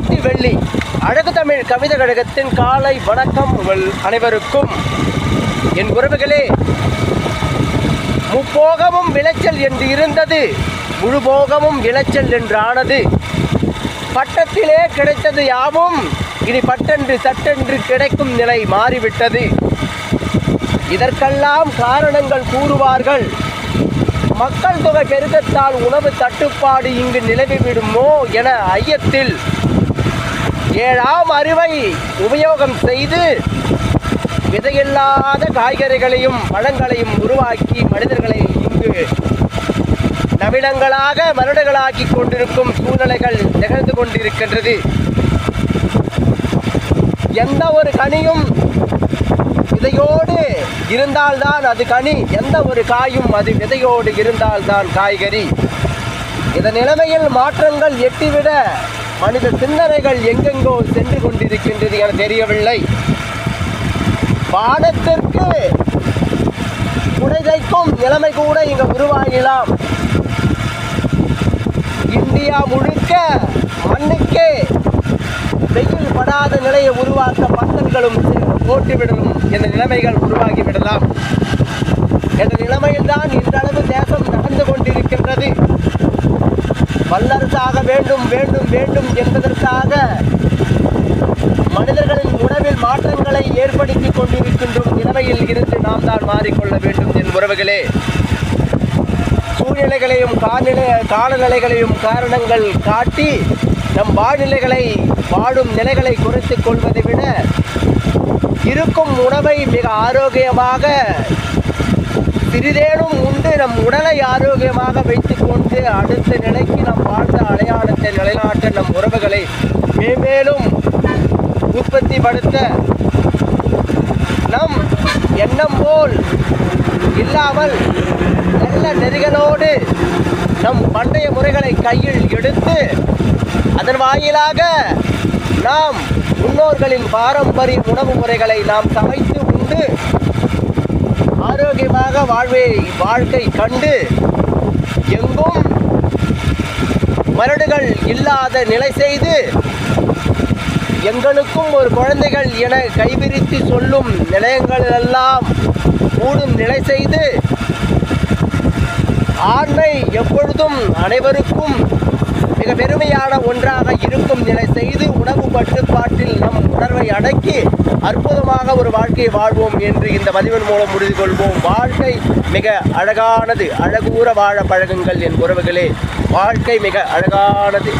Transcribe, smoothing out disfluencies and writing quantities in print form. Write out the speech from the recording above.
சக்தி வெள்ளி அழகு தமிழ் கவிதை கழகத்தின் காலை வணக்கம் உங்கள் அனைவருக்கும். என் உறவுகளே, முப்போகமும் விளைச்சல் என்று இருந்தது, முழுபோகமும் விளைச்சல் என்றானது. பட்டத்திலே கிடைத்தது யாவும் இனி பட்டென்று சட்டென்று கிடைக்கும் நிலை மாறிவிட்டது. இதற்கெல்லாம் காரணங்கள் கூறுவார்கள். மக்கள் தொகை பெருக்கத்தால் உணவு தட்டுப்பாடு இங்கு நிலவிவிடுமோ என ஐயத்தில் 7ஆம் அறிவை உபயோகம் செய்து விதையில்லாத காய்கறிகளையும் பழங்களையும் உருவாக்கி மனிதர்களை இங்கு நவீனங்களாக மருடுகளாக்கி கொண்டிருக்கும் சூழ்நிலைகள் நிகழ்ந்து கொண்டிருக்கின்றது. எந்த ஒரு கனியும் விதையோடு இருந்தால்தான் அது கனி, எந்த ஒரு காயும் அது விதையோடு இருந்தால்தான் காய்கறி. இந்த நிலைமையில் மாற்றங்கள் எட்டிவிட மனித சிந்தனைகள் எங்கெங்கோ சென்று கொண்டிருக்கின்றது என தெரியவில்லை. வானத்திற்கு குடைதைக்கும் நிலைமை கூட இங்கு உருவாகலாம். இந்தியா முழுக்க மண்ணுக்கே வெயில் படாத நிலையை உருவாக்க பந்தல்களும் போட்டுவிடலும் என்ற நிலைமைகள் உருவாகிவிடலாம் என்ற நிலைமையில்தான் இன்றளவு தேசம் நடந்து கொண்டிருக்கின்றது. வல்லரசாக வேண்டும் வேண்டும் வேண்டும் என்பதற்காக மனிதர்களின் உணவில் மாற்றங்களை ஏற்படுத்தி கொண்டிருக்கின்றோம். நிலைமையில் இருந்து நாம் தான் மாறிக்கொள்ள வேண்டும் என் உறவுகளே. சூழ்நிலைகளையும் காலநிலைகளையும் காரணங்கள் காட்டி நம் வாழ்நிலைகளை வாழும் நிலைகளை குறைத்துக் கொள்வதை விட இருக்கும் உணவை மிக ஆரோக்கியமாக சிறிதேனும் உண்டு நம் உடலை ஆரோக்கியமாக வைத்துக்கொண்டு அடுத்த நிலைக்கு நம் வாழ்ந்த அடையாளத்தை நிலைநாட்ட நம் உறவுகளை மேலும் உற்பத்தி படுத்த நம் எண்ணம் போல் இல்லாமல் நல்ல நெறிகளோடு நம் பண்டைய முறைகளை கையில் எடுத்து அதன் வாயிலாக நாம் முன்னோர்களின் பாரம்பரிய உணவு முறைகளை நாம் சமைத்து உண்டு ஆரோக்கியமாக வாழ்க்கை கண்டு எங்கும் மரடுகள் இல்லாத நிலை செய்து எங்களுக்கும் ஒரு குழந்தைகள் என கைவிரித்து சொல்லும் நிலையங்களெல்லாம் கூடும் நிலை செய்து ஆண்மை எப்பொழுதும் அனைவருக்கும் மிக பெருமையான ஒன்றாக இருக்கும் நிலை செய்து உணவு கட்டுப்பாட்டில் நம் உணர்வை அடக்கி அற்புதமாக ஒரு வாழ்க்கையை வாழ்வோம் என்று இந்த பதிவின் மூலம் உறுதி கொள்வோம். வாழ்க்கை மிக அழகானது, அழகூற வாழ பழகுங்கள் என் உறவுகளே. வாழ்க்கை மிக அழகானது,